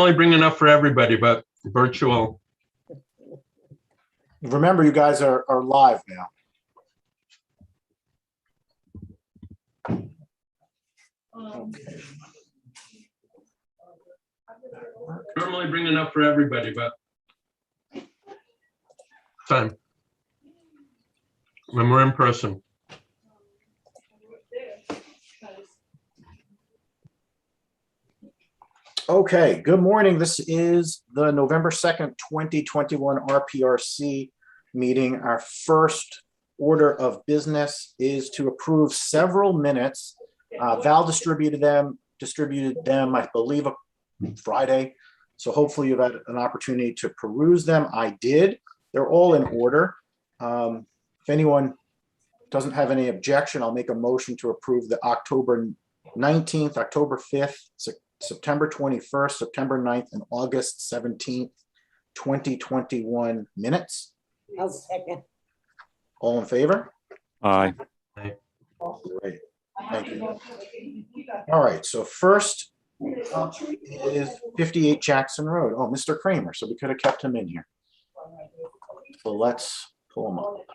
normally bring enough for everybody, but virtual. Remember, you guys are live now. Okay. Normally bring enough for everybody, but time when we're in person. Okay, good morning. This is the November 2nd, 2021 RPRC meeting. Our first order of business is to approve several minutes. Val distributed them, I believe, Friday. So hopefully you've had an opportunity to peruse them. I did. They're all in order. If anyone doesn't have any objection, I'll make a motion to approve the October 19th, October 5th, September 21st, September 9th, and August 17th, 2021 minutes. I'll second. All in favor? Aye. Great. Thank you. All right, so first up is 58 Jackson Road. Oh, Mr. Kramer, so we could have kept him in here. So let's pull him up.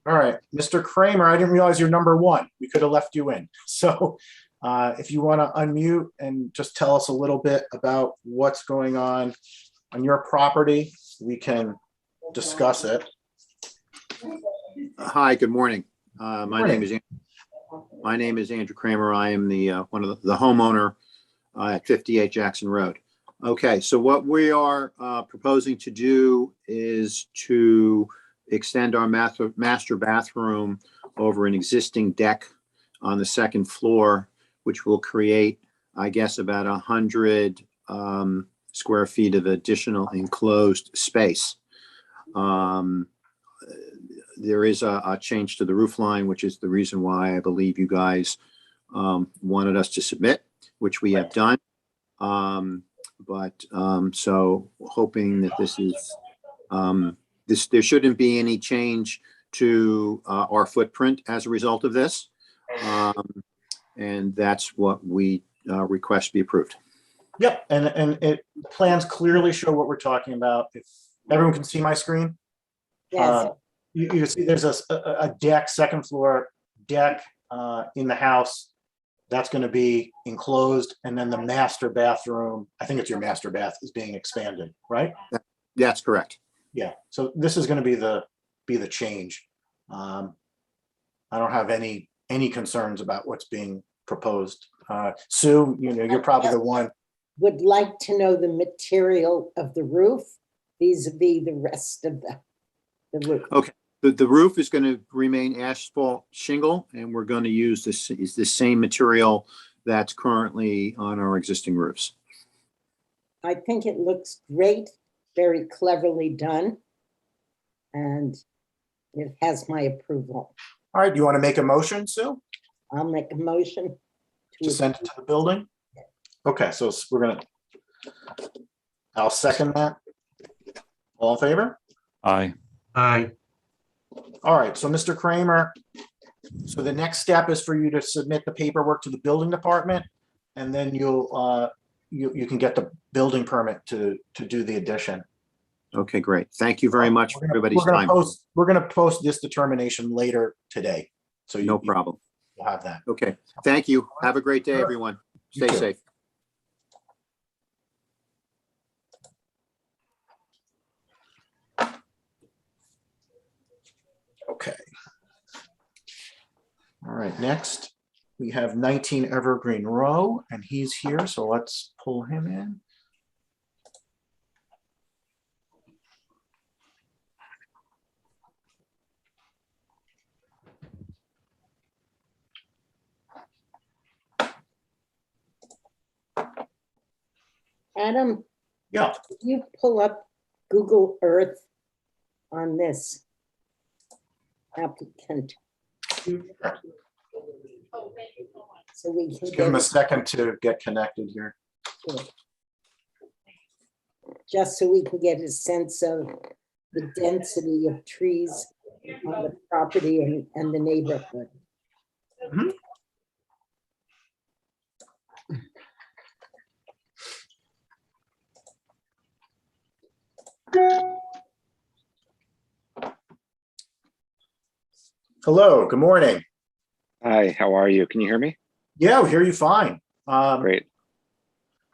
All right, Mr. Kramer, I didn't realize you're number one. We could have left you in. So if you want to unmute and just tell us a little bit about what's going on your property, we can discuss it. Hi, good morning. My name is Andrew Kramer. I am the one of the homeowner at 58 Jackson Road. Okay, so what we are proposing to do is to extend our master bathroom over an existing deck on the second floor, which will create, I guess, about 100 square feet of additional enclosed space. There is a change to the roof line, which is the reason why I believe you guys wanted us to submit, which we have done. So hoping that this is, there shouldn't be any change to our footprint as a result of this. And that's what we request be approved. Yep, and plans clearly show what we're talking about. If everyone can see my screen. Yes. You can see there's a deck, second floor deck in the house that's going to be enclosed, and then the master bathroom, I think it's your master bath, is being expanded, right? That's correct. Yeah, so this is going to be the change. I don't have any concerns about what's being proposed. Sue, you're probably the one. Would like to know the material of the roof vis-a-vis the rest of the roof. Okay, the roof is going to remain asphalt shingle, and we're going to use the same material that's currently on our existing roofs. I think it looks great, very cleverly done, and it has my approval. All right, do you want to make a motion, Sue? I'll make a motion To send it to the building? Okay, so I'll second that. All in favor? Aye. Aye. All right, so Mr. Kramer, so the next step is for you to submit the paperwork to the building department, and then you can get the building permit to do the addition. Okay, great. Thank you very much for everybody's time. We're gonna post this determination later today. So No problem. you'll have that. Okay, thank you. Have a great day, everyone. You Stay too. safe. Okay. All right, next we have 19 Evergreen Row, and he's here, so let's pull him in. Adam, Yeah. if you pull up Google Earth on this applicant, so we can Give him a get, second to get connected here. just so we can get a sense of the density of trees on the property and the neighborhood. Mhm. Hello, good morning. Hi, how are you? Can you hear me? Yeah, we hear you fine. Great.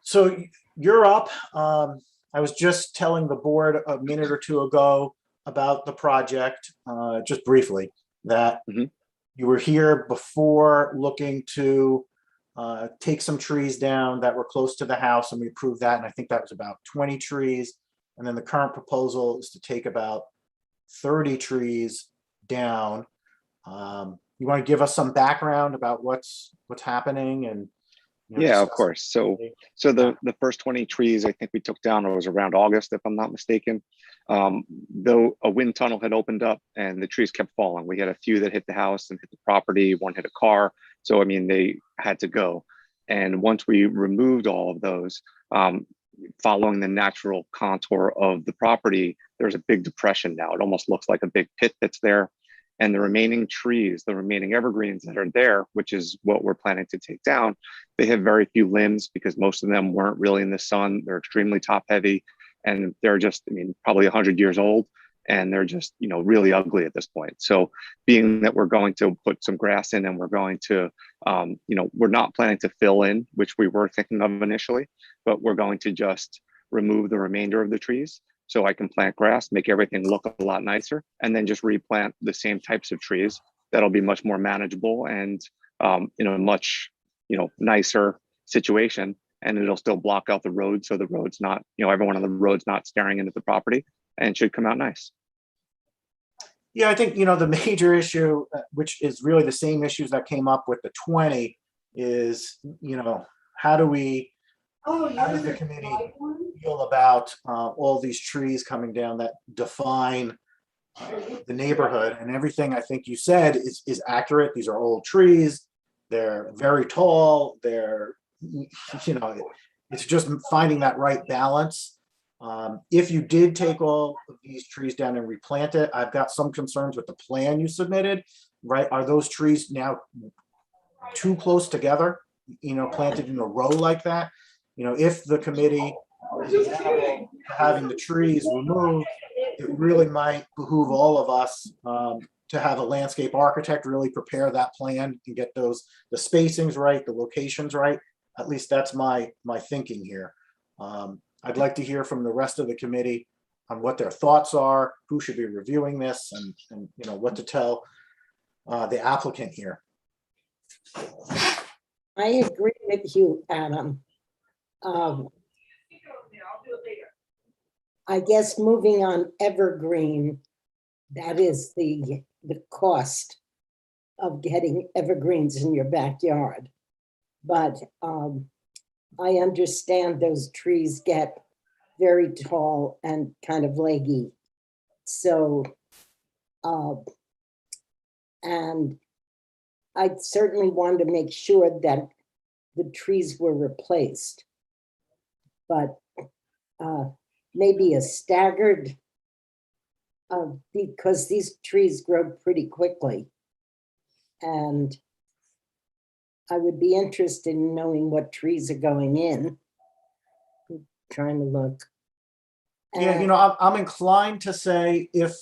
So you're up. I was just telling the board a minute or two ago about the project, just briefly, that Mhm. you were here before looking to take some trees down that were close to the house, and we approved that, and I think that was about 20 trees. And then the current proposal is to take about 30 trees down. You want to give us some background about what's happening and Yeah, of discuss course. So, it? the first 20 trees I think we took down was around August, if I'm not mistaken. Though a wind tunnel had opened up and the trees kept falling. We had a few that hit the house and hit the property. One hit a car. So, I mean, they had to go. And once we removed all of those, following the natural contour of the property, there's a big depression now. It almost looks like a big pit that's there. And the remaining trees, the remaining evergreens that are there, which is what we're planning to take down, they have very few limbs because most of them weren't really in the sun. They're extremely top heavy and they're just, I mean, probably 100 years old and they're just, really ugly at this point. So being that we're going to put some grass in and we're going to, we're not planning to fill in, which we were thinking of initially, but we're going to just remove the remainder of the trees so I can plant grass, make everything look a lot nicer, and then just replant the same types of trees that'll be much more manageable and much nicer situation, and it'll still block out the road so the road's not, everyone on the road's not staring into the property, and should come out nice. Yeah, I think, the major issue, which is really the same issues that came up with the 20, is, how do we, how does the committee feel about all these trees coming down that define the neighborhood? And everything I think you said is accurate. These are old trees. They're very tall. They're, it's just finding that right balance. If you did take all of these trees down and replant it, I've got some concerns with the plan you submitted, right? Are those trees now too close together, planted in a row like that? If the committee is amenable to having the trees removed, it really might behoove all of us to have a landscape architect really prepare that plan and get the spacings right, the locations right. At least that's my thinking here. I'd like to hear from the rest of the committee on what their thoughts are, who should be reviewing this, and what to tell the applicant here. I agree with you, Adam. I guess moving on evergreen, that is the cost of getting evergreens in your backyard. But I understand those trees get very tall and kind of leggy. So, and I certainly wanted to make sure that the trees were replaced. But maybe a staggered, because these trees grow pretty quickly. And I would be interested in knowing what trees are going in. I'm trying to look. Yeah, I'm inclined to say if,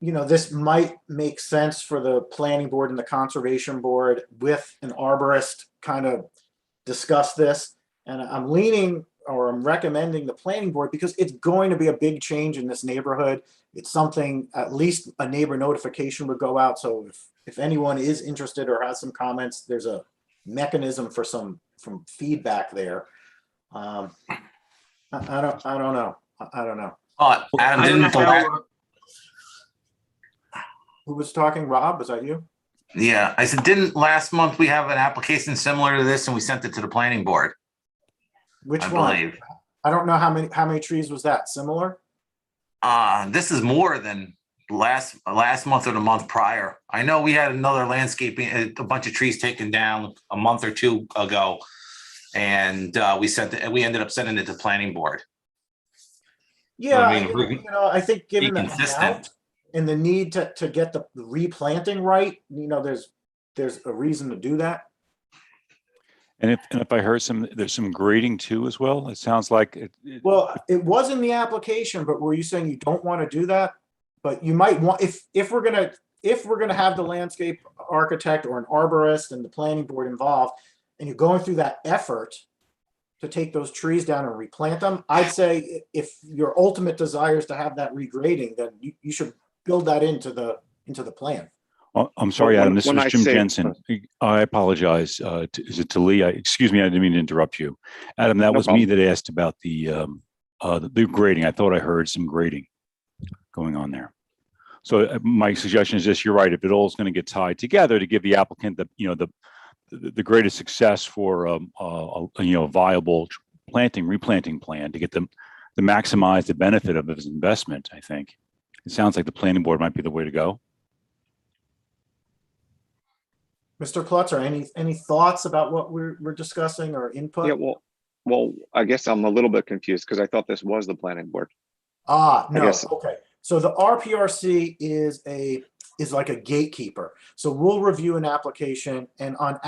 this might make sense for the planning board and the conservation board with an arborist kind of discuss this. And I'm leaning, or I'm recommending the planning board because it's going to be a big change in this neighborhood. It's something, at least a neighbor notification would go out. So if anyone is interested or has some comments, there's a mechanism for some feedback there. I don't know. I don't know. Adam, I didn't the last, Who was talking? Rob, was that you? yeah, I said, didn't last month we have an application similar to this and we sent it to the planning board? Which I one? believe. I don't know how many trees was that? Similar? This is more than last month or the month prior. I know we had another landscaping, a bunch of trees taken down a month or two ago. And we ended up sending it to planning board. Yeah, I mean, I think given be the consistent. amount and the need to get the replanting right, there's there's a reason to do that. And if I heard there's some grading too as well. It sounds like Well, it was in the application, but were you saying you don't want to do that? But you might want, if we're gonna have the landscape architect or an arborist and the planning board involved, and you're going through that effort to take those trees down and replant them, I'd say if your ultimate desire is to have that regrading, then you should build that into the plan. Oh, I'm sorry, When- Adam. This when was I Jim say- Jensen. I apologize. Is it to Lee? Excuse me, I didn't mean to interrupt you. Adam, that No was me problem. that asked about the grading. I thought I heard some grading going on there. So my suggestion is this: you're right. If it all is going to get tied together to give the applicant the greatest success for a viable replanting plan to get them to maximize the benefit of his investment, I think it sounds like the planning board might be the way to go. Mr. Klutzer, any thoughts about what we're discussing or input? Yeah, well, I guess I'm a little bit confused because I thought this was the planning board. Ah, no, guess- okay. So the RPRC is like a gatekeeper. So we'll review an application, and on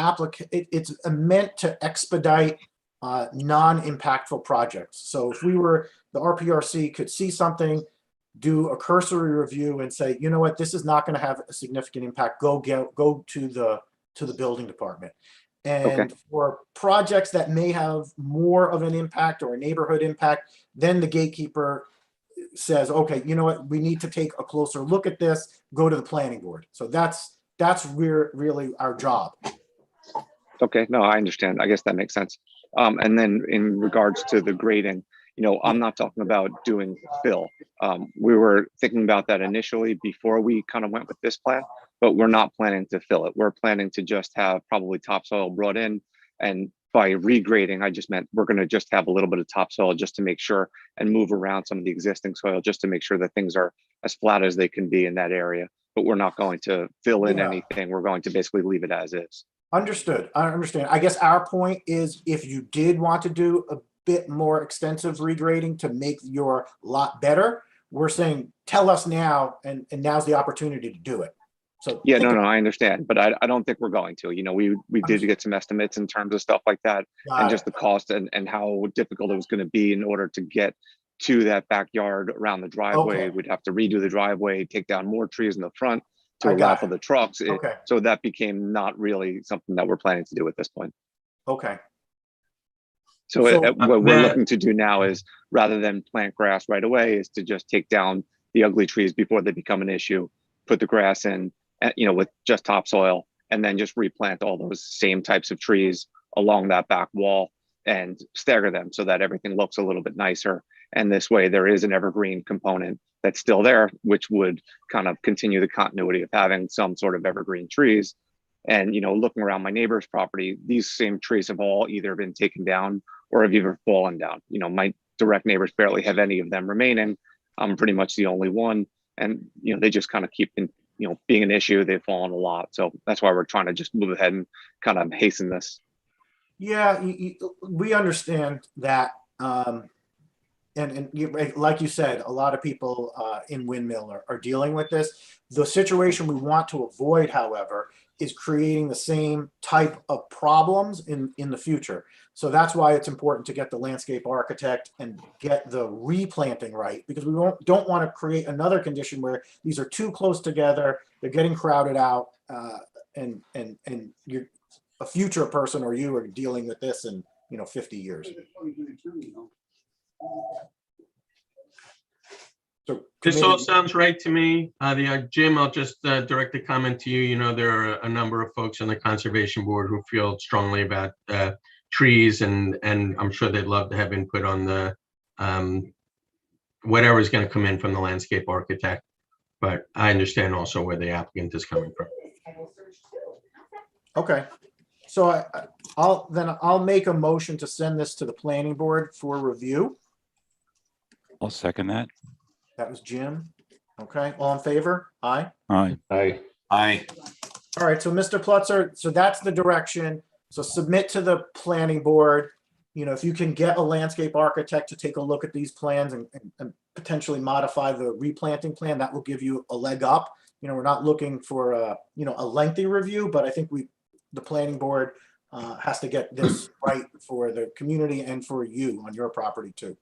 it's meant to expedite non-impactful projects. So if the RPRC could see something, do a cursory review and say, you know what, this is not going to have a significant impact, go to the building department. And Okay. for projects that may have more of an impact or a neighborhood impact, then the gatekeeper says, okay, you know what, we need to take a closer look at this, go to the planning board. So that's really our job. Okay, no, I understand. I guess that makes sense. And then in regards to the grading, I'm not talking about doing fill. We were thinking about that initially before we kind of went with this plan, but we're not planning to fill it. We're planning to just have probably topsoil brought in, and by regrading, I just meant we're going to just have a little bit of topsoil just to make sure and move around some of the existing soil just to make sure that things are as flat as they can be in that area. But we're not going to fill in Yeah. anything. We're going to basically leave it as is. Understood. I understand. I guess our point is if you did want to do a bit more extensive regrading to make your lot better, we're saying, tell us now, and now's the opportunity to do it. So Yeah, no, I understand, but I don't think we're going to. We did get some estimates in terms of stuff like that, and just the cost and how difficult it was going to be in order to get to that backyard around the driveway. Okay. We'd have to redo the driveway, take down more trees in the front to I allow got for it. the trucks. Okay. So that became not really something that we're planning to do at this point. Okay. So So, what we're that- looking to do now is, rather than plant grass right away, is to just take down the ugly trees before they become an issue, put the grass in, with just topsoil, and then just replant all those same types of trees along that back wall and stagger them so that everything looks a little bit nicer. And this way there is an evergreen component that's still there, which would kind of continue the continuity of having some sort of evergreen trees. And, looking around my neighbor's property, these same trees have all either been taken down or have even fallen down. My direct neighbors barely have any of them remaining. I'm pretty much the only one. And, they just kind of keep being an issue. They've fallen a lot. So that's why we're trying to just move ahead and kind of hasten this. yeah, we understand that. And like you said, a lot of people in Windmill are dealing with this. The situation we want to avoid, however, is creating the same type of problems in the future. So that's why it's important to get the landscape architect and get the replanting right, because we don't want to create another condition where these are too close together, they're getting crowded out, and you're a future person or you are dealing with this in 50 years. So This all committee- sounds right to me. Jim, I'll just direct a comment to you. There are a number of folks on the Conservation Board who feel strongly about trees, and I'm sure they'd love to have input on the whatever is going to come in from the landscape architect. But I understand also where the applicant is coming from. Okay, so I'll make a motion to send this to the planning board for review. I'll second that. That was Jim. Okay, all in favor? Aye. Aye. Aye. All right, so Mr. Plutzer, so that's the direction. So submit to the planning board. If you can get a landscape architect to take a look at these plans and potentially modify the replanting plan, that will give you a leg up we're not looking for a, a lengthy review, but I think the planning board has to get this right for the community and for you on your property too.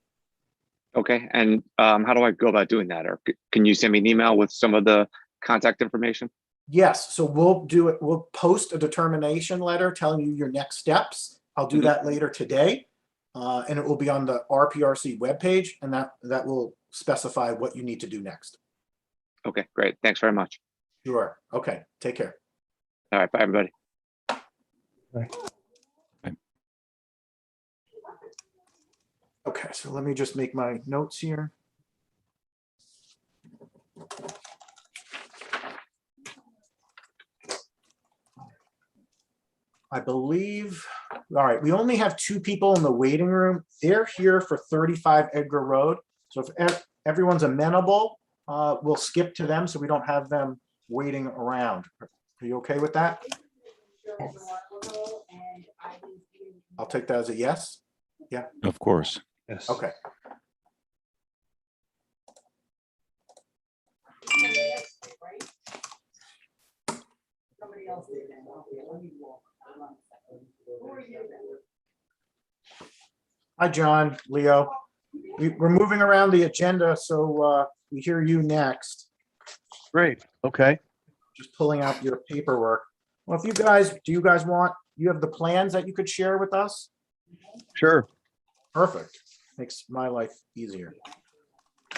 Okay, and how do I go about doing that? Or can you send me an email with some of the contact information? Yes, so we'll do it. We'll post a determination letter telling you your next steps. I'll do that later today. And it will be on the RPRC webpage, and that will specify what you need to do next. Okay, great. Thanks very much. Sure. Okay, take care. All right, bye, everybody. Okay, so let me just make my notes here. I believe, all right, we only have 2 people in the waiting room. They're here for 35 Edgar Road. So if everyone's amenable, we'll skip to them so we don't have them waiting around. Are you okay with that? Yes. I'll take that as a yes. Yeah. Of course. Yes. Okay. Hi, John, Leo. We're moving around the agenda, so we hear you next. Great. Okay. Just pulling out your paperwork. Well, if you have the plans that you could share with us? Sure. Perfect. Makes my life easier.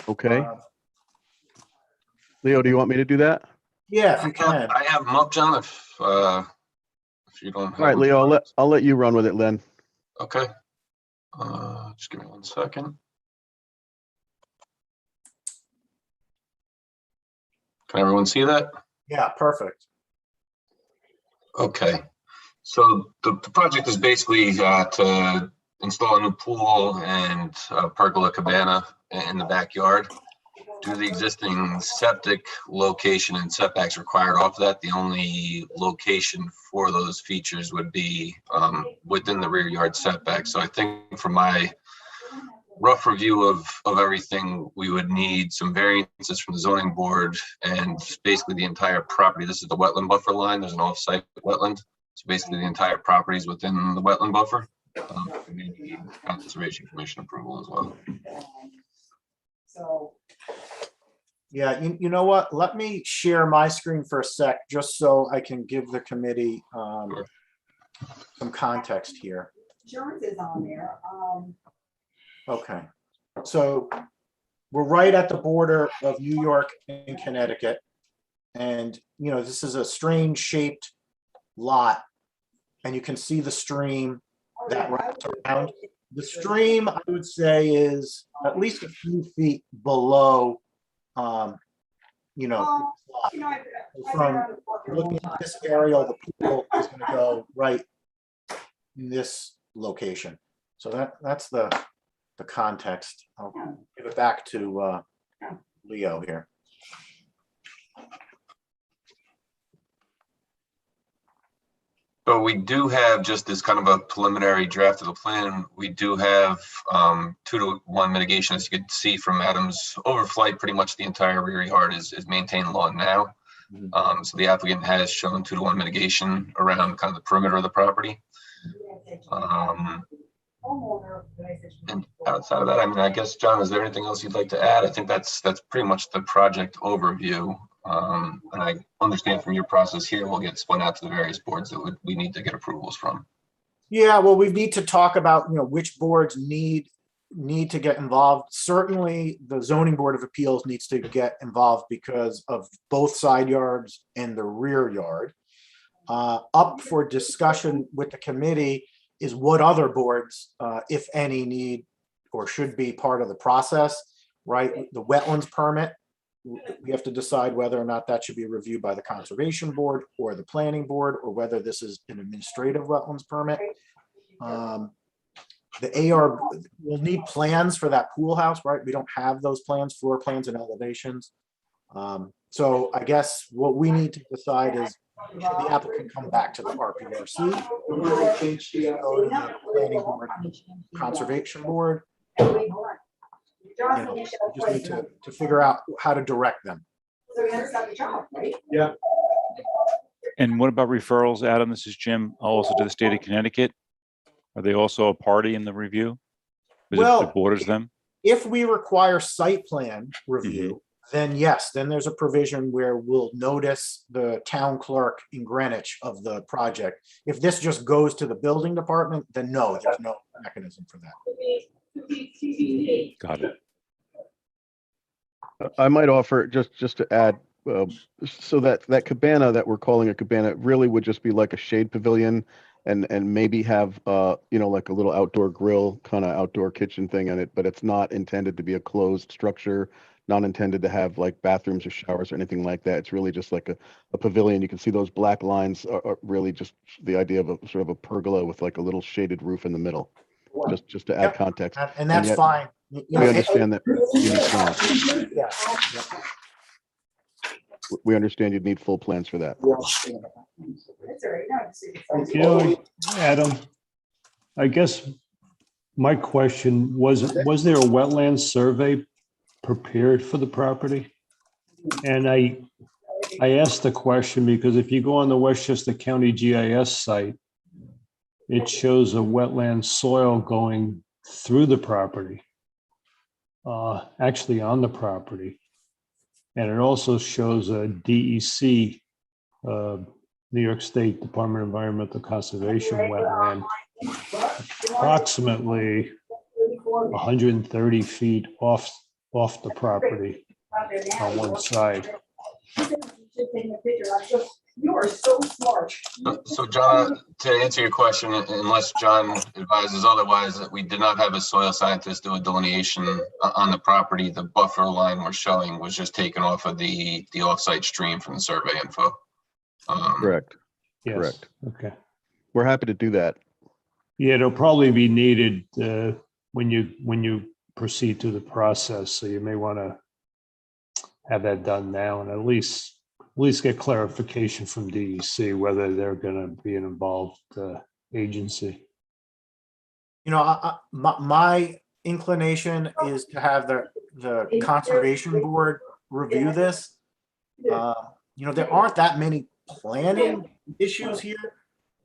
Okay. Leo, do you want me to do that? Yeah, if you can. I have them up, John, if you don't have All right, them. Leo, I'll let you run with it, Len. Okay. Just give me 1 second. Can everyone see that? Yeah, perfect. Okay. So the project is basically to install a new pool and a pergola cabana in the backyard. Due to the existing septic location and setbacks required off that, the only location for those features would be within the rear yard setback. So I think from my rough review of everything, we would need some variances from the zoning board and basically the entire property. This is the wetland buffer line. There's an off-site wetland. So basically the entire property is within the wetland buffer. We need Conservation Commission approval as well. Yeah, you know what? Let me share my screen for a sec, just so I can give the committee some context here. Insurance is on there. Okay, so we're right at the border of New York and Connecticut. And, this is a strange shaped lot. And you can see the stream that runs around. The stream, I would say, is at least a few feet below, from looking at this aerial, the pool is going to go right in this location. So that's the context. I'll give it back to Leo here. So we do have just this kind of a preliminary draft of the plan. We do have 2-to-1 mitigation. As you can see from Adam's overflight, pretty much the entire rear yard is maintained lawn now. So the applicant has shown 2-to-1 mitigation around kind of the perimeter of the property. And outside of that, I guess, John, is there anything else you'd like to add? I think that's pretty much the project overview. And I understand from your process here, we'll get spun out to the various boards that we need to get approvals from. Yeah, well, we need to talk about, which boards need to get involved. Certainly, the Zoning Board of Appeals needs to get involved because of both side yards and the rear yard. Up for discussion with the committee is what other boards, if any, need or should be part of the process, right? The wetlands permit, we have to decide whether or not that should be reviewed by the Conservation Board or the Planning Board, or whether this is an administrative wetlands permit. The AR will need plans for that pool house, right? We don't have those plans, floor plans and elevations. So I guess what we need to decide is, should the applicant come back to the RPRC, go to the Planning Board, Conservation Board? We just need to figure out how to direct them. So he understands the job, right? Yeah. And what about referrals, Adam? This is Jim, also to the state of Connecticut. Are they also a party in the review? Is Well, it borders them? If we require site plan review, then yes, then there's a provision where we'll notice the town clerk in Greenwich of the project. If this just goes to the building department, then no, there's no mechanism for that. Got it. I might offer just to add, so that cabana that we're calling a cabana really would just be like a shade pavilion and maybe have, like a little outdoor grill, kind of outdoor kitchen thing in it, but it's not intended to be a closed structure, not intended to have like bathrooms or showers or anything like that. It's really just like a pavilion. You can see those black lines are really just the idea of a sort of a pergola with like a little shaded roof in the middle, just to add Yep. context. And that's yet fine. You know, We understand that you need plans. Yeah. We understand you'd need full plans for that. That's all right. No, it's- You know, Adam, I guess my question was there a wetland survey prepared for the property? And I asked the question because if you go on the Westchester County GIS site, it shows a wetland soil going through the property, actually on the property. And it also shows a DEC, New York State Department of Environmental Conservation wetland, approximately 130 feet off the property on one side. You are so smart. So John, to answer your question, unless John advises otherwise, that we did not have a soil scientist do a delineation on the property. The buffer line we're showing was just taken off of the offsite stream from the survey info. Correct. Yes. Correct. Okay. We're happy to do that. Yeah, it'll probably be needed when you proceed to the process. So you may want to have that done now and at least get clarification from DEC whether they're going to be an involved agency. You know, my inclination is to have the conservation board review this. There aren't that many planning issues here,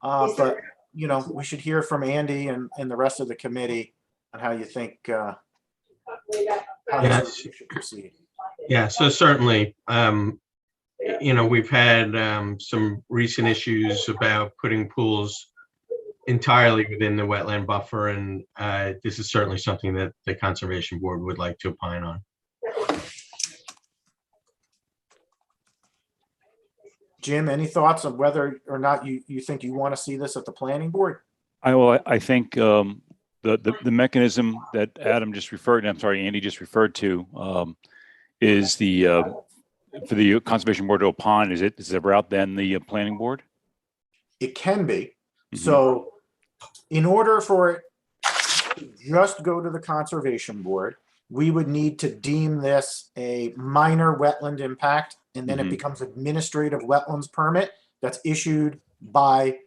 but we should hear from Andy and the rest of the committee on how you think how this should proceed. Yeah, so certainly, we've had some recent issues about putting pools entirely within the wetland buffer, and this is certainly something that the Conservation Board would like to opine on. Jim, any thoughts on whether or not you think you want to see this at the planning board? I think the mechanism that Adam just referred, Andy just referred to, is for the Conservation Board to opine. Is it route then the planning board? It can be. So in order for it to just go to the Conservation Board, we would need to deem this a minor wetland impact, and then it becomes administrative wetlands permit that's issued by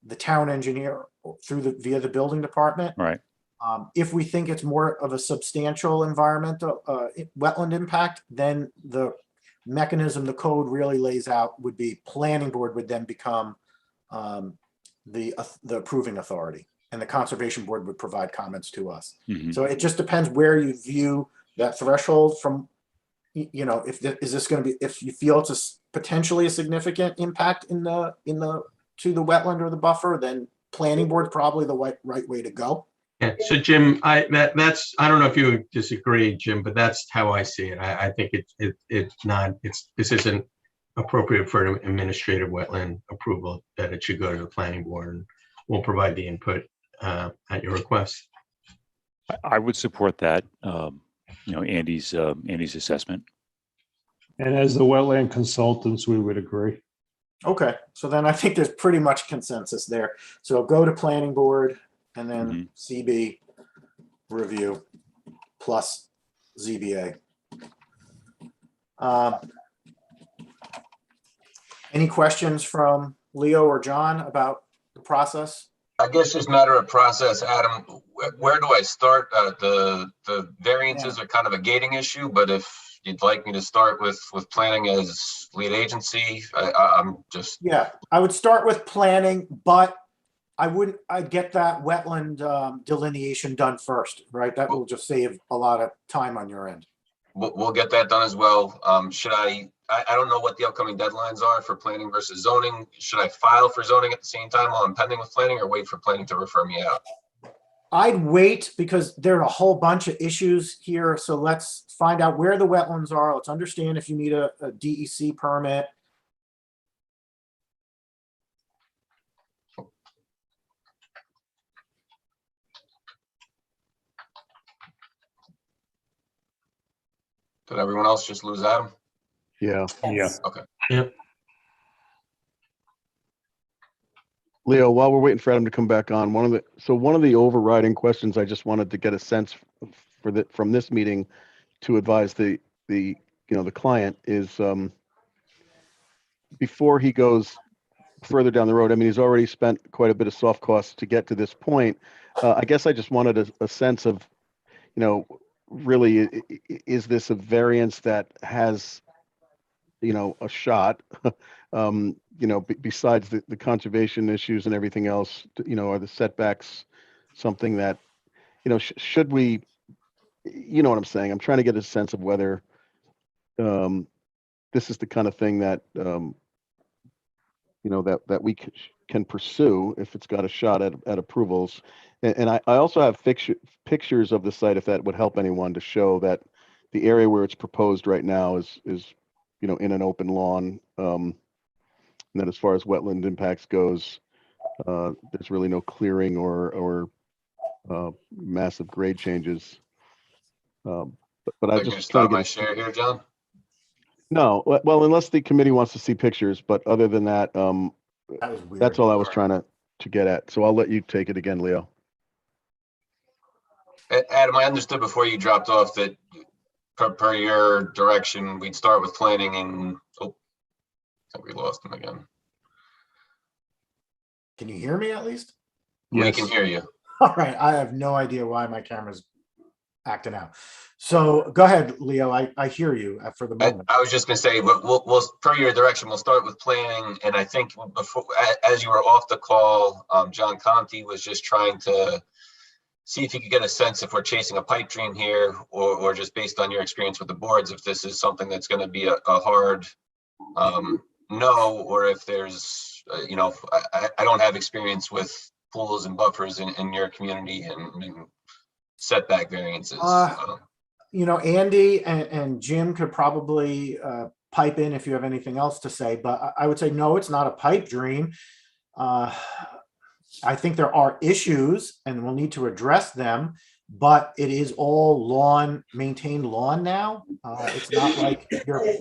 the town engineer via the building department. Right. If we think it's more of a substantial environmental wetland impact, then the mechanism the code really lays out would be planning board would then become the approving authority, and the Conservation Board would provide comments to us. So it just depends where you view that threshold from. Is this going to be, if you feel it's potentially a significant impact to the wetland or the buffer, then planning board's probably the right way to go. Yeah. So Jim, I don't know if you would disagree, Jim, but that's how I see it. I think this isn't appropriate for an administrative wetland approval, that it should go to the planning board, and we'll provide the input at your request. I would support that. Andy's assessment. And as the wetland consultants, we would agree. Okay, so then I think there's pretty much consensus there. So go to planning board and then CB review plus ZBA. Any questions from Leo or John about the process? I guess just a matter of process, Adam. Where do I start? The variances are kind of a gating issue, but if you'd like me to start with planning as lead agency. I'm just, Yeah, I would start with planning, but I'd get that wetland delineation done first, right? That will just save a lot of time on your end. we'll get that done as well. Should I don't know what the upcoming deadlines are for planning versus zoning. Should I file for zoning at the same time while I'm pending with planning, or wait for planning to refer me out? I'd wait because there are a whole bunch of issues here. So let's find out where the wetlands are. Let's understand if you need a DEC permit. Did everyone else just lose Adam? Yeah. Yes. Yeah. Leo, while we're waiting for Adam to come back on, one of the overriding questions I just wanted to get a sense from this meeting to advise the client is, before he goes further down the road, I mean, he's already spent quite a bit of soft costs to get to this point. I guess I just wanted a sense of, really, is this a variance that has, a shot? Besides the conservation issues and everything else, are the setbacks something that, should we, what I'm saying? I'm trying to get a sense of whether this is the kind of thing that, that we can pursue if it's got a shot at approvals. And I also have pictures of the site, if that would help anyone, to show that the area where it's proposed right now is in an open lawn. And that as far as wetland impacts goes, there's really no clearing or massive grade changes. But I Like, just gonna trying stop to my get share here, John? no. Well, unless the committee wants to see pictures, but other than that, That was weird. that's all I was trying to get at. So I'll let you take it again, Leo. Adam, I understood before you dropped off that per your direction, we'd start with planning and, oh, I think we lost him again. Can you hear me at least? We can hear you. All right. I have no idea why my camera's acting out. So go ahead, Leo. I hear you for the moment. I was just gonna say, we'll per your direction, we'll start with planning. And I think before, as you were off the call, John Conti was just trying to see if he could get a sense if we're chasing a pipe dream here, or just based on your experience with the boards, if this is something that's going to be a hard no, or if there's, I don't have experience with pools and buffers in your community and setback variances. Andy and Jim could probably pipe in if you have anything else to say, but I would say, no, it's not a pipe dream. I think there are issues and we'll need to address them, but it is all maintained lawn now. It's not like you're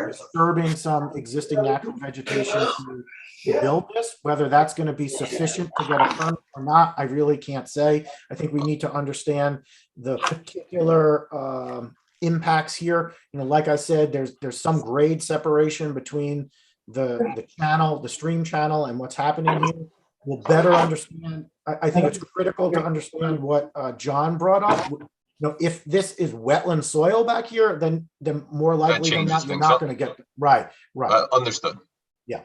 disturbing some existing natural vegetation to build this. Whether that's going to be sufficient to get a permit or not, I really can't say. I think we need to understand the particular impacts here. Like I said, there's some grade separation between the channel, the stream channel, and what's happening here. We'll better understand. I think it's critical to understand what John brought up. If this is wetland soil back here, then more likely than not, you're not going to get right. Understood. Yeah.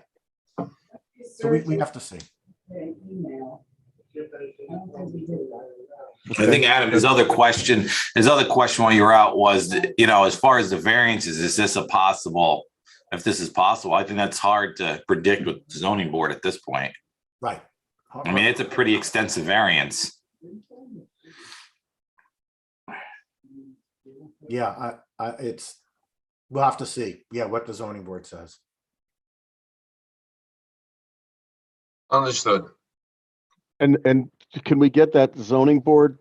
So we have to see. I think, Adam, his other question while you were out was, as far as the variances, is this possible? If this is possible, I think that's hard to predict with the zoning board at this point. Right. I mean, it's a pretty extensive variance. Yeah, we'll have to see. Yeah, what the zoning board says. Understood. And can we get that zoning board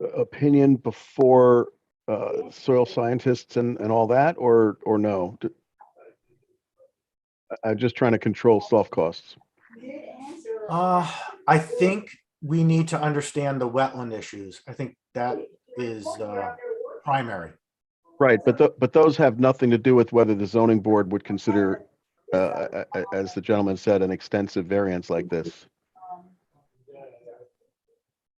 opinion before soil scientists and all that, or no? I'm just trying to control soft costs. I think we need to understand the wetland issues. I think that is primary. Right, but those have nothing to do with whether the zoning board would consider, as the gentleman said, an extensive variance like this.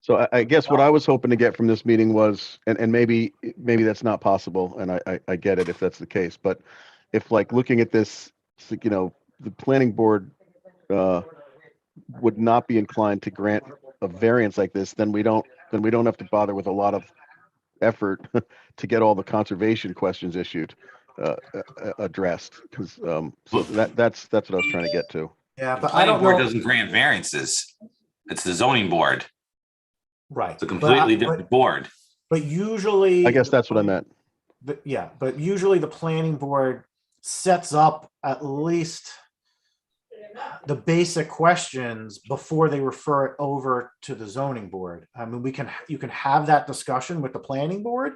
So I guess what I was hoping to get from this meeting was, and maybe that's not possible, and I get it if that's the case, but if like looking at this, you know, the planning board would not be inclined to grant a variance like this, then we don't have to bother with a lot of effort to get all the conservation questions issued addressed, because so that's what I was trying to get to. Yeah, The but I planning don't board know. doesn't grant variances. It's the zoning board. Right. It's a completely different board. But usually. I guess that's what I meant. But yeah, but usually the planning board sets up at least the basic questions before they refer it over to the zoning board. I mean, you can have that discussion with the planning board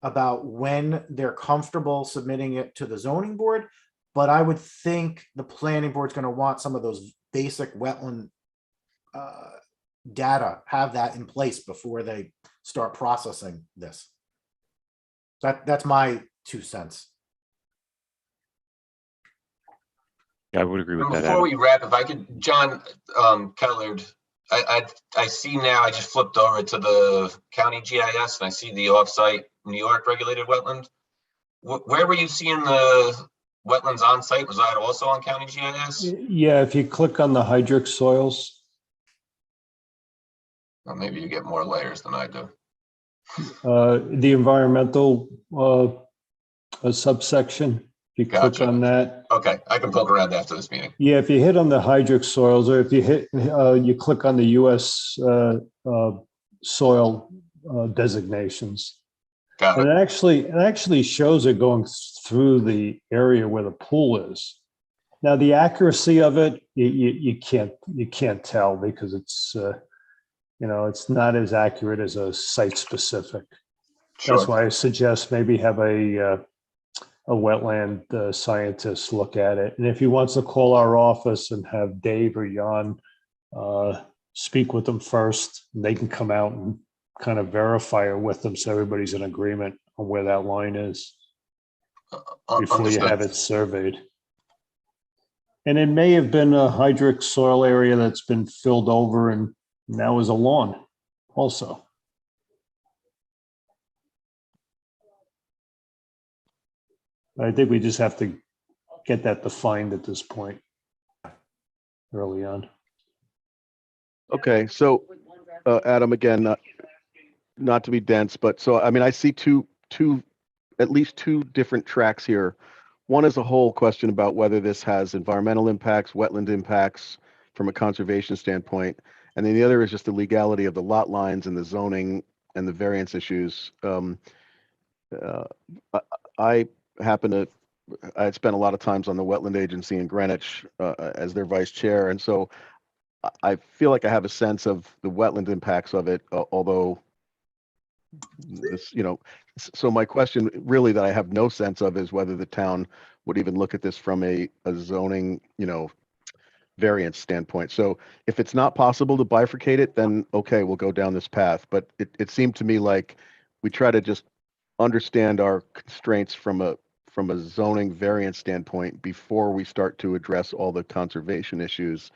about when they're comfortable submitting it to the zoning board. But I would think the planning board's going to want some of those basic wetland data, have that in place before they start processing this. That's my 2 cents. Yeah, I would agree with that. Before we wrap, if I could, John Kellard, I see now, I just flipped over to the county GIS and I see the offsite New York regulated wetland. Where were you seeing the wetlands on site? Was that also on county GIS? Yeah, if you click on the hydric soils, Well, maybe you get more layers than I do. the environmental subsection, if you click Gotcha. on that. Okay, I can poke around after this meeting. Yeah, if you hit on the hydric soils, or if you hit, you click on the US soil designations. Got And it. it actually shows it going through the area where the pool is. Now, the accuracy of it, you can't tell, because it's it's not as accurate as a site specific. Sure. That's why I suggest maybe have a wetland scientist look at it. And if he wants to call our office and have Dave or Jan speak with them first, they can come out and kind of verify it with them, so everybody's in agreement on where that line is before you have it surveyed. And it may have been a hydric soil area that's been filled over and now is a lawn also. I think we just have to get that defined at this point early on. Okay, so Adam, again, not to be dense, but so I mean, I see at least two different tracks here. One is a whole question about whether this has environmental impacts, wetland impacts from a conservation standpoint, and then the other is just the legality of the lot lines and the zoning and the variance issues. I had spent a lot of times on the wetland agency in Greenwich as their vice chair, and so I feel like I have a sense of the wetland impacts of it, although this, so my question really that I have no sense of is whether the town would even look at this from a zoning, variance standpoint. So if it's not possible to bifurcate it, then okay, we'll go down this path. But it seemed to me like we try to just understand our constraints from a zoning variance standpoint before we start to address all the conservation issues.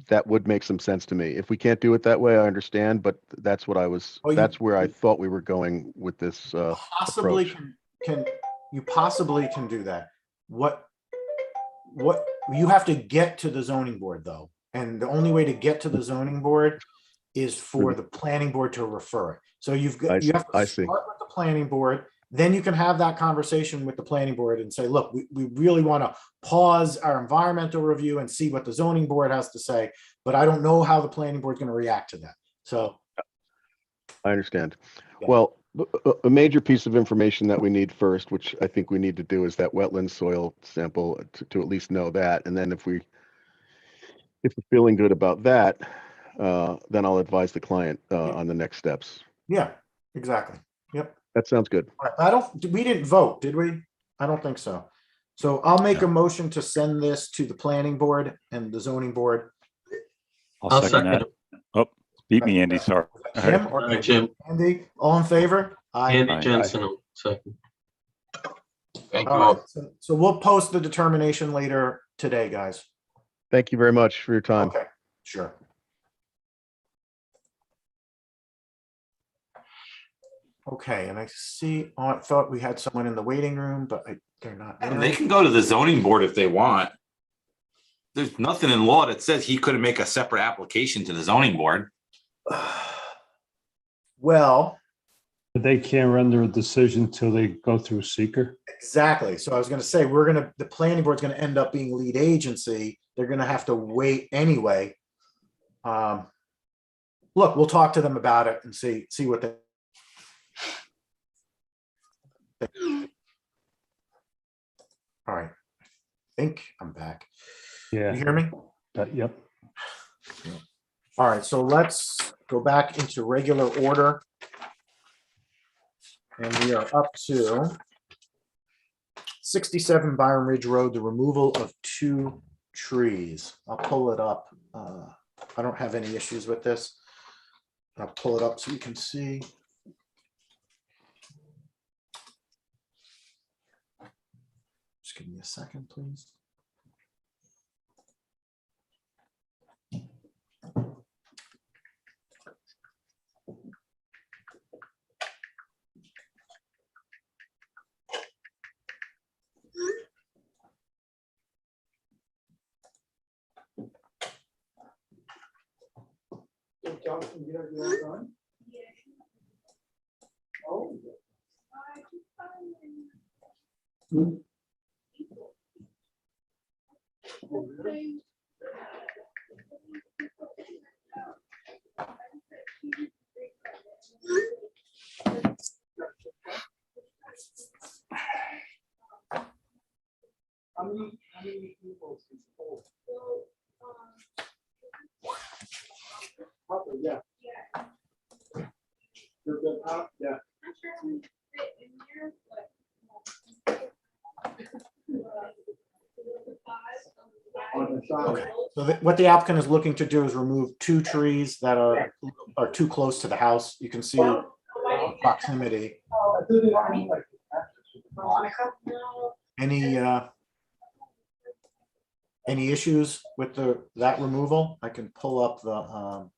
That would make some sense to me. If we can't do it that way, I understand, but that's what that's where I thought we were going with this Possibly approach. you possibly can do that. What you have to get to the zoning board though, and the only way to get to the zoning board is for the planning board to refer it. So you have to start with the planning board, then you can have that conversation with the planning board and say, look, we really want to pause our environmental review and see what the zoning board has to say, but I don't know how the planning board is going to react to that. So I understand. Yeah. Well, a major piece of information that we need first, which I think we need to do, is that wetland soil sample to at least know that. And then if we're feeling good about that, then I'll advise the client on the next steps. yeah, exactly. Yep. That sounds good. We didn't vote, did we? I don't think so. So I'll make a motion to send this to the planning board and the zoning board. I'll second that. Oh, beat me, Andy. Sorry. Jim, Jim. Andy, all in favor? Aye. Andy Jensen, second. Thank you All all. right, so we'll post the determination later today, guys. Thank you very much for your time. Okay, sure. Okay, and I see, oh, I thought we had someone in the waiting room, but they're not. And there. they can go to the zoning board if they want. There's nothing in law that says he couldn't make a separate application to the zoning board. Well, They can't render a decision till they go through seeker. exactly. So I was gonna say, the planning board's gonna end up being lead agency. They're gonna have to wait anyway. Look, we'll talk to them about it and see what they. All right, I think I'm back. Yeah. You hear me? Yep. All right, so let's go back into regular order. And we are up to 67 Byron Ridge Road, the removal of 2 trees. I'll pull it up. I don't have any issues with this. I'll pull it up so you can see. Just give me a second, please. Yeah. Yeah. Okay. So what the applicant is looking to do is remove 2 trees that are too close to the house. You can see the proximity. Any issues with that removal? I can pull up the.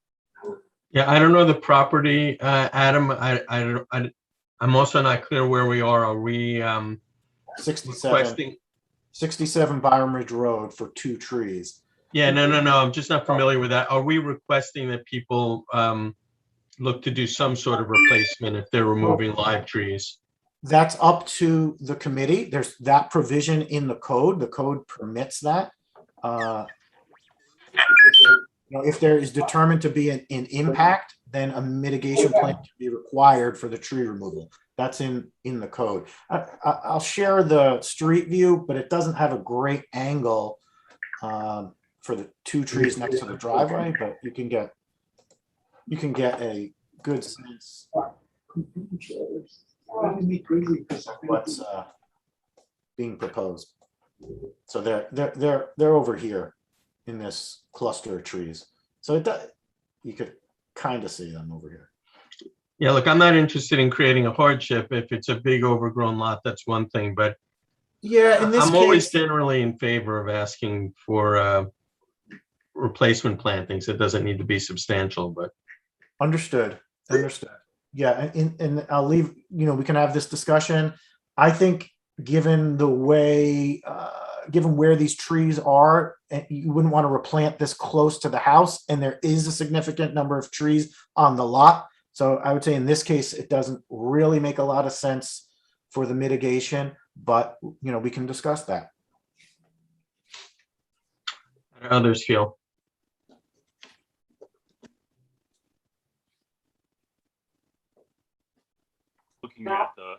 Yeah, I don't know the property, Adam. I'm also not clear where we are. Are we 67 requesting? 67 Byron Ridge Road for 2 trees. Yeah, no. I'm just not familiar with that. Are we requesting that people look to do some sort of replacement if they're removing live trees? That's up to the committee. There's that provision in the code. The code permits that. If there is determined to be an impact, then a mitigation plan can be required for the tree removal. That's in the code. I'll share the street view, but it doesn't have a great angle for the 2 trees next to the driveway, but you can get a good sense of what's being proposed. So they're over here in this cluster of trees. So you could kind of see them over here. Yeah, look, I'm not interested in creating a hardship. If it's a big overgrown lot, that's one thing, but yeah, in this I'm always case, generally in favor of asking for replacement plantings. It doesn't need to be substantial, but understood. Yeah, and I'll leave, we can have this discussion. I think given the way, given where these trees are, you wouldn't want to replant this close to the house, and there is a significant number of trees on the lot. So I would say in this case, it doesn't really make a lot of sense for the mitigation, but we can discuss that. how do others feel? Looking at the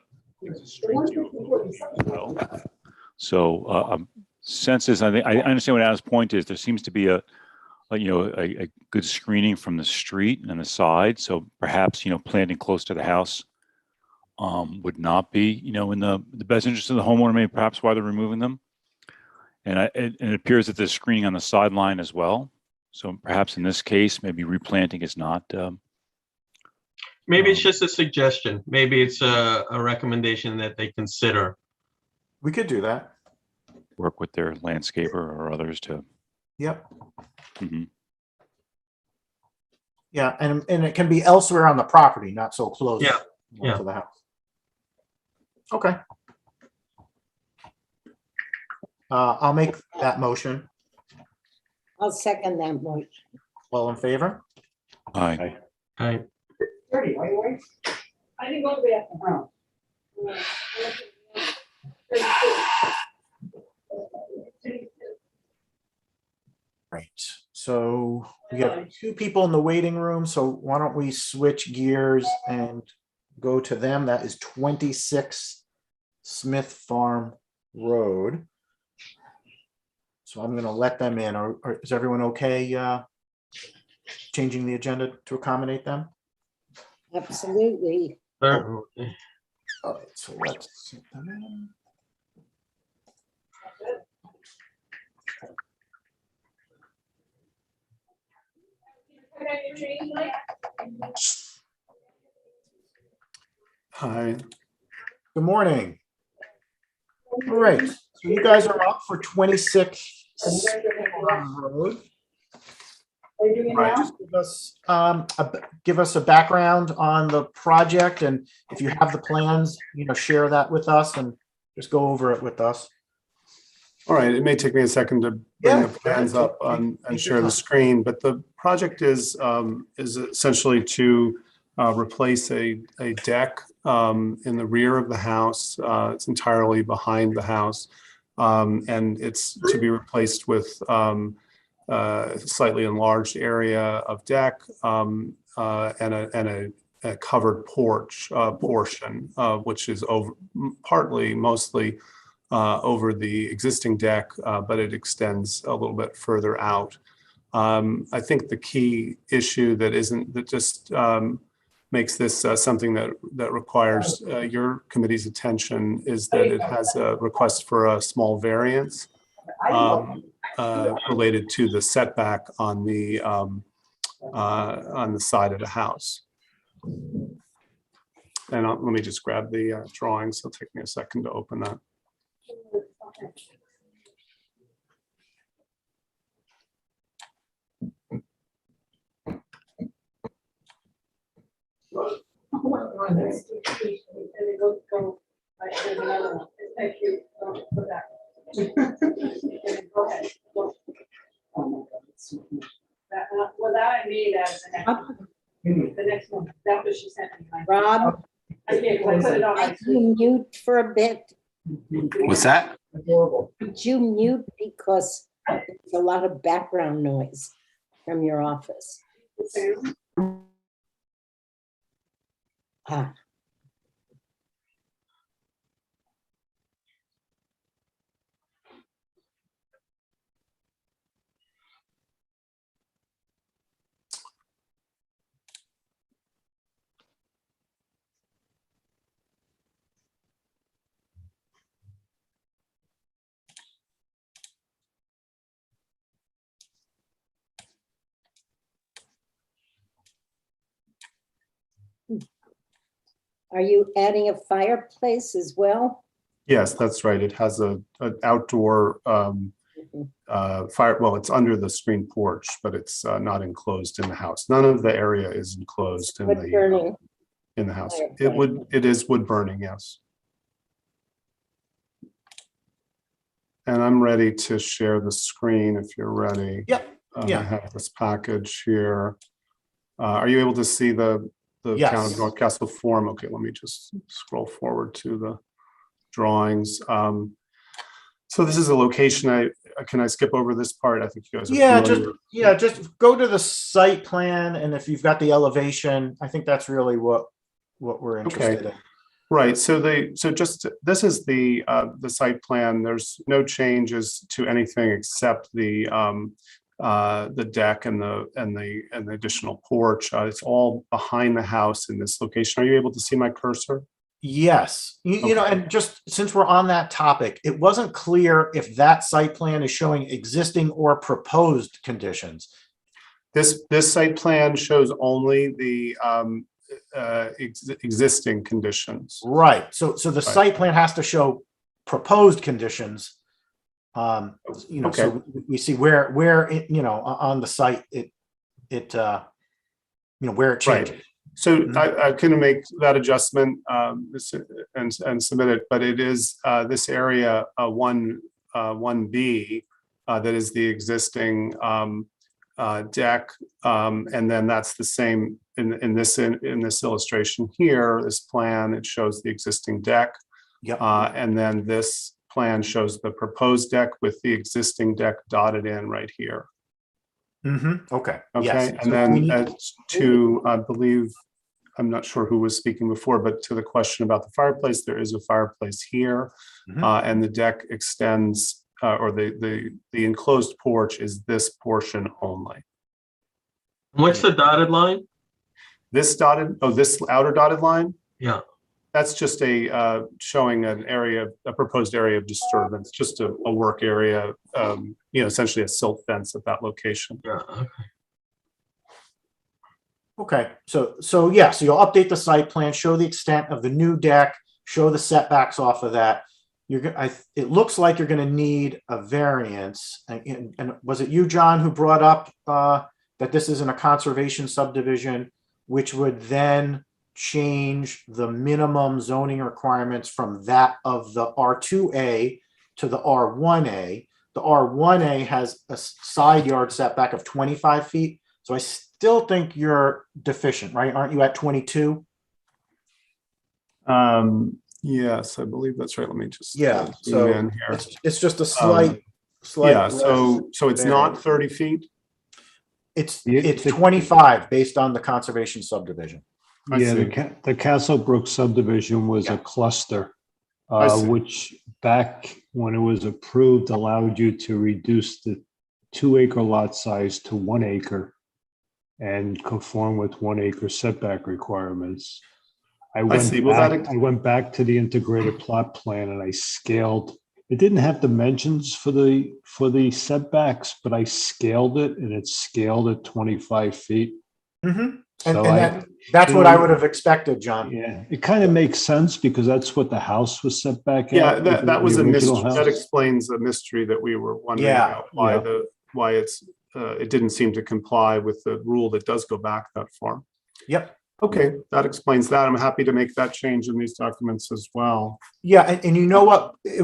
street view as well. So census, I think I understand what Adam's point is. There seems to be a good screening from the street and the side. So perhaps planting close to the house would not be in the best interest of the homeowner. Maybe perhaps why they're removing them. And it appears that there's screening on the sideline as well. So perhaps in this case, maybe replanting is not. Maybe it's just a suggestion. Maybe it's a recommendation that they consider. We could do that. Work with their landscaper or others to. Yep. Mm-hmm. Yeah, and it can be elsewhere on the property, not so close. Yeah. Yeah. To the house. Okay. I'll make that motion. I'll second that motion. All in favor? Aye. I, Dirty, why you away? I didn't go to the bathroom. Right. So we have two people in the waiting room, so why don't we switch gears and go to them? That is 26 Smith Farm Road. So I'm gonna let them in. Or is everyone okay changing the agenda to accommodate them? Absolutely. All right, so let's get them in. Hi. Good morning. All right, so you guys are up for 26 Farm Road. Are you doing it Right. now? Just give us a background on the project, and if you have the plans, share that with us and just go over it with us. All right, it may take me a second to bring Yeah, the plans go ahead. up and Take your share the time. screen, but the project is essentially to replace a deck in the rear of the house. It's entirely behind the house, and it's to be replaced with slightly enlarged area of deck and a covered porch portion, which is mostly over the existing deck, but it extends a little bit further out. I think the key issue that just makes this something that requires your committee's attention is that it has a request for a small variance related to the setback on the side of the house. And let me just grab the drawings. It'll take me a second to open that. Thank you. Go back. Go ahead. Well, that I made as the next one. That's what she sent me. Rob, I did, 'cause I put it on my could you mute for a bit? What's that? Could you mute because there's a lot of background noise from your office? Ah, are you adding a fireplace as well? Yes, that's right. It has an outdoor fire. Well, it's under the screen porch, but it's not enclosed in the house. None of the area is enclosed in Wood burning. the house. Fireplace. It is wood burning, yes. And I'm ready to share the screen if you're ready. Yep. I have this package here. Are you able to see the Yes. town of North Castle form? Okay, let me just scroll forward to the drawings. So this is a location. Can I skip over this part? I think you guys are familiar. Just go to the site plan, and if you've got the elevation, I think that's really what we're interested in. Right. So this is the site plan. There's no changes to anything except the deck and the additional porch. It's all behind the house in this location. Are you able to see my cursor? Yes, you know, and just since we're on that topic, it wasn't clear if that site plan is showing existing or proposed conditions. This site plan shows only the existing conditions. Right. So the site plan has to show proposed conditions. So we see where it, on the site, where it changes. So I can make that adjustment and submit it, but it is this area 1B that is the existing deck, and then that's the same in this illustration here. This plan, it shows the existing deck, Yep. and then this plan shows the proposed deck with the existing deck dotted in right here. Okay. Okay, Yes. and So we then need- as to, I believe, I'm not sure who was speaking before, but to the question about the fireplace, there is a fireplace here, and the deck extends, or the enclosed porch is this portion only. What's the dotted line? This outer dotted line, Yeah. that's just a showing an area, a proposed area of disturbance, just a work area, essentially a silt fence at that location. Yeah. Okay. Okay, so you'll update the site plan, show the extent of the new deck, show the setbacks off of that. It looks like you're going to need a variance. And was it you, John, who brought up that this isn't a conservation subdivision, which would then change the minimum zoning requirements from that of the R2A to the R1A. The R1A has a side yard setback of 25 feet. So I still think you're deficient, right? Aren't you at 22? Yes, I believe that's right. Let me just Yeah, zoom so in here. it's just a slight. Yeah, less so it's not variance. 30 feet. It's Yeah, 25 based on the conservation subdivision. I Yeah, see. the Castlebrook subdivision was a cluster, see. which back when it was approved allowed you to reduce the 2-acre lot size to 1 acre and conform with 1 acre setback requirements. I see. Well, I went back to the integrated plot plan and I scaled. It didn't have dimensions for the setbacks, but I scaled it and it's scaled at 25 feet. So That's what I would have expected, John. Yeah, it kind of makes sense because that's what the house was set back Yeah, at. that was the a original mystery. house. That explains the mystery that we were wondering Yeah, about why it didn't seem to comply with the rule that does go back that far. Yep. Okay, that explains that. I'm happy to make that change in these documents as well. Yeah, and you know what? It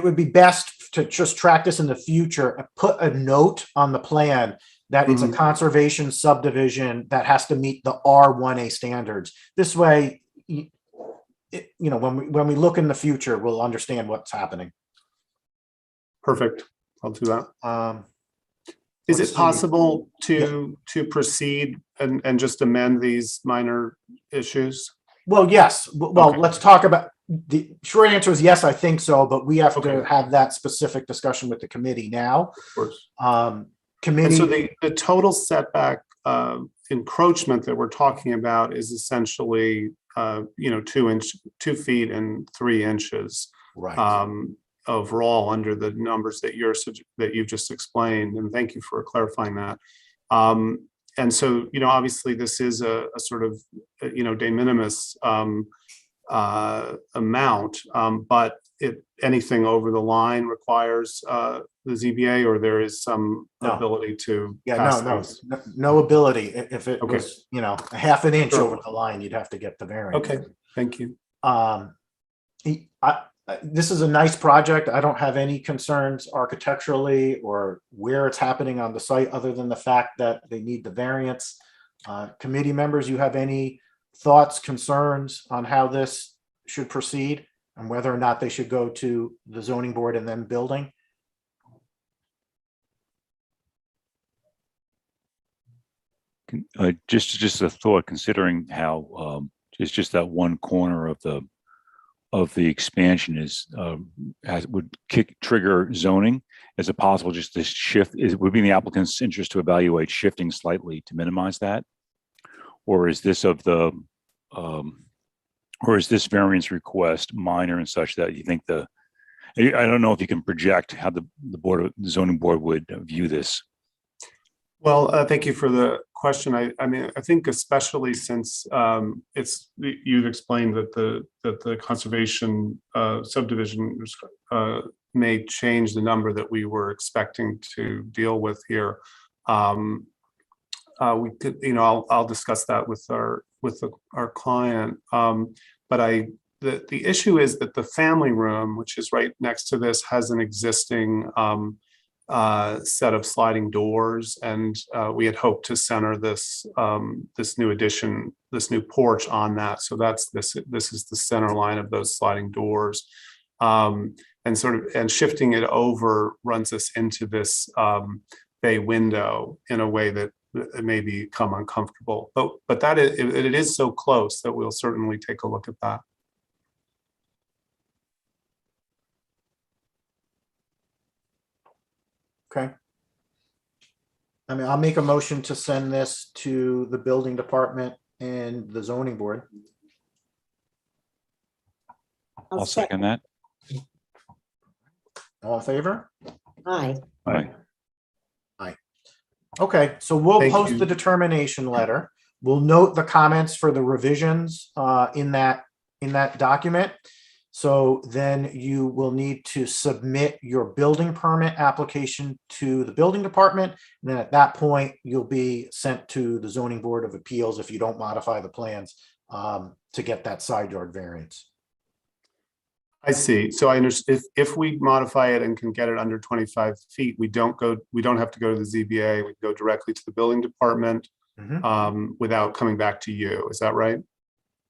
would be best to just track this in the future and put a note on the plan that it's a conservation subdivision that has to meet the R1A standards. This way, when we look in the future, we'll understand what's happening. Perfect. I'll do that. Is Let's it see. possible to proceed and just amend these minor issues? Well, yes. Well, Okay. let's talk about the short answer is yes, I think so, but we have Okay. to have that specific discussion with the committee now. Of course. And Committee. so the total setback encroachment that we're talking about is essentially 2 feet and 3 inches. Right. Overall under the numbers that you've just explained, and thank you for clarifying that. And so, obviously this is a sort of, de minimis amount, but anything over the line requires the ZBA, or there is some No. ability to Yeah, pass no these? no ability. If it Okay. was, a half an inch Sure. over the line, you'd have to get the variance. Okay, thank you. This is a nice project. I don't have any concerns architecturally or where it's happening on the site, other than the fact that they need the variance. Committee members, you have any thoughts, concerns on how this should proceed and whether or not they should go to the zoning board and then building? Just a thought, considering how it's just that one corner of the expansion would trigger zoning. Is it possible just to shift? Would be in the applicant's interest to evaluate shifting slightly to minimize that, or is this variance request minor and such that you think I don't know if you can project how the zoning board would view this. Well, thank you for the question. I mean, I think especially since you've explained that the conservation subdivision may change the number that we were expecting to deal with here. We could, I'll discuss that with our client. But the issue is that the family room, which is right next to this, has an existing set of sliding doors, and we had hoped to center this this new addition, this new porch on that. So this is the center line of those sliding doors, and shifting it over runs us into this bay window in a way that it may become uncomfortable. But that it is so close that we'll certainly take a look at that. Okay. I mean, I'll make a motion to send this to the building department and the zoning board. I'll second that. All in favor? Aye. Aye. Okay, so we'll Thank post you. the determination letter. We'll note the comments for the revisions in that document. So then you will need to submit your building permit application to the building department. And then at that point, you'll be sent to the zoning board of appeals if you don't modify the plans to get that side yard variance. I see. So I understand if we modify it and can get it under 25 feet, we don't have to go to the ZBA. We go directly to the building department without coming back to you. Is that right?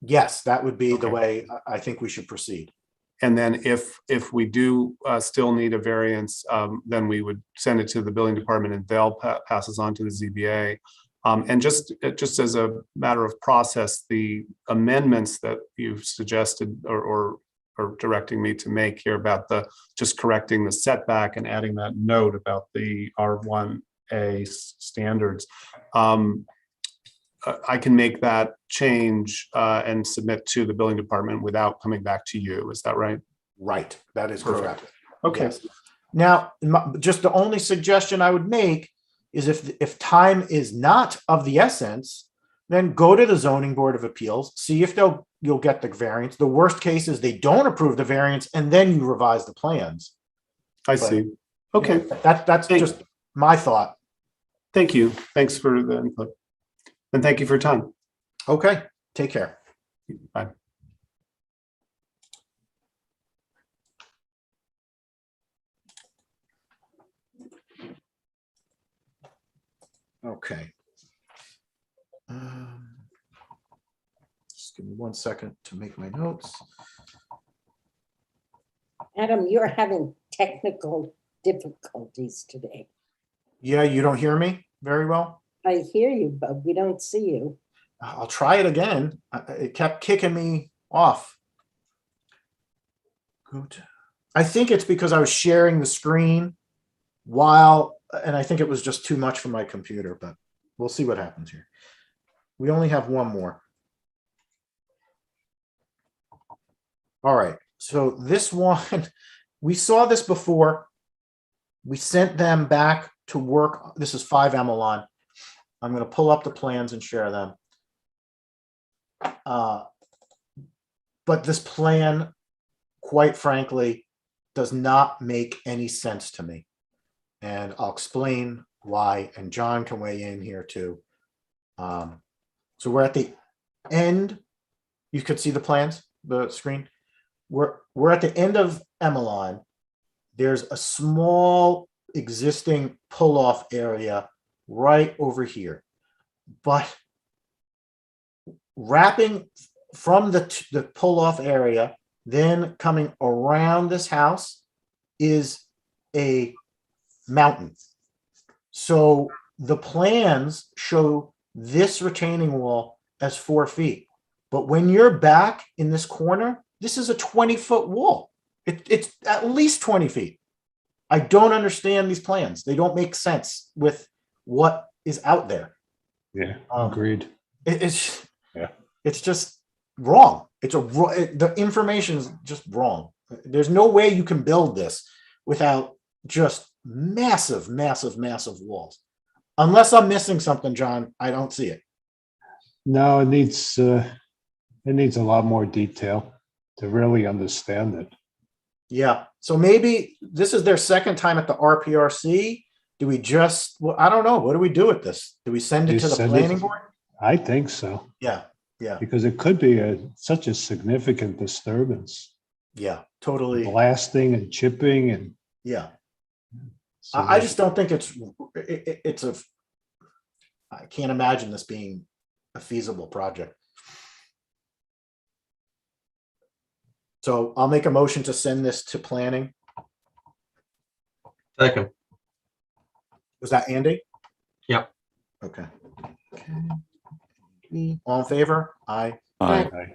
Yes, that would be the Okay. way I think we should proceed. And then if we do still need a variance, then we would send it to the building department and they'll pass us on to the ZBA. And just as a matter of process, the amendments that you've suggested or directing me to make here about just correcting the setback and adding that note about the R1A standards. I can make that change and submit to the building department without coming back to you. Is that right? Right, that is Perfect. correct. Okay. Yes. Now, just the only suggestion I would make is if time is not of the essence, then go to the zoning board of appeals, see if you'll get the variance. The worst case is they don't approve the variance and then you revise the plans. I see. Okay. That's just my thought. Thank you. Thanks for the input. And thank you for your time. Okay, take care. Bye. Okay. Just give me 1 second to make my notes. Adam, you're having technical difficulties today. Yeah, you don't hear me very well? I hear you, but we don't see you. I'll try it again. It kept kicking me off. Good. I think it's because I was sharing the screen and I think it was just too much for my computer, but we'll see what happens here. We only have one more. All right, so this one, we saw this before. We sent them back to work. This is 5 Emelon. I'm going to pull up the plans and share them. But this plan, quite frankly, does not make any sense to me. And I'll explain why, and John can weigh in here too. So we're at the end. You could see the plans, the screen. We're at the end of Emelon. There's a small existing pull-off area right over here. But wrapping from the pull-off area, then coming around this house is a mountain. So the plans show this retaining wall as 4 feet. But when you're back in this corner, this is a 20-foot wall. It's at least 20 feet. I don't understand these plans. They don't make sense with what is out there. Yeah, agreed. It's just wrong. The information is just wrong. There's no way you can build this without just massive, massive, massive walls. Unless I'm missing something, John, I don't see it. No, it needs a lot more detail to really understand it. Yeah. So maybe this is their second time at the RPRC. Do we I don't know. What do we do with this? Do we send it You to the send it- planning board? I think so. Yeah. Yeah, because it could be such a significant disturbance. yeah, totally. Blasting and chipping and. Yeah. so I just don't think it's I can't imagine this being a feasible project. So I'll make a motion to send this to planning. Second. Was that Andy? Yep. Okay. All in favor? Aye. Aye.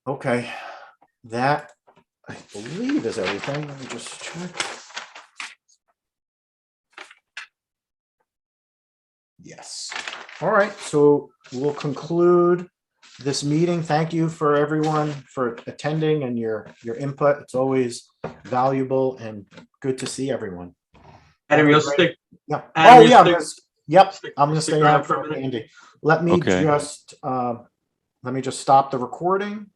Okay. That, I believe, is everything. Let me just check. Yes. All right. So we'll conclude this meeting. Thank you for everyone for attending and your input. It's always valuable and good to see everyone. Adam, you'll stick. Yeah. Adam, Oh you yeah. stick- Yep. stick- I'm gonna stick stay around on for a for minute? Andy. Let me Okay. just stop the recording.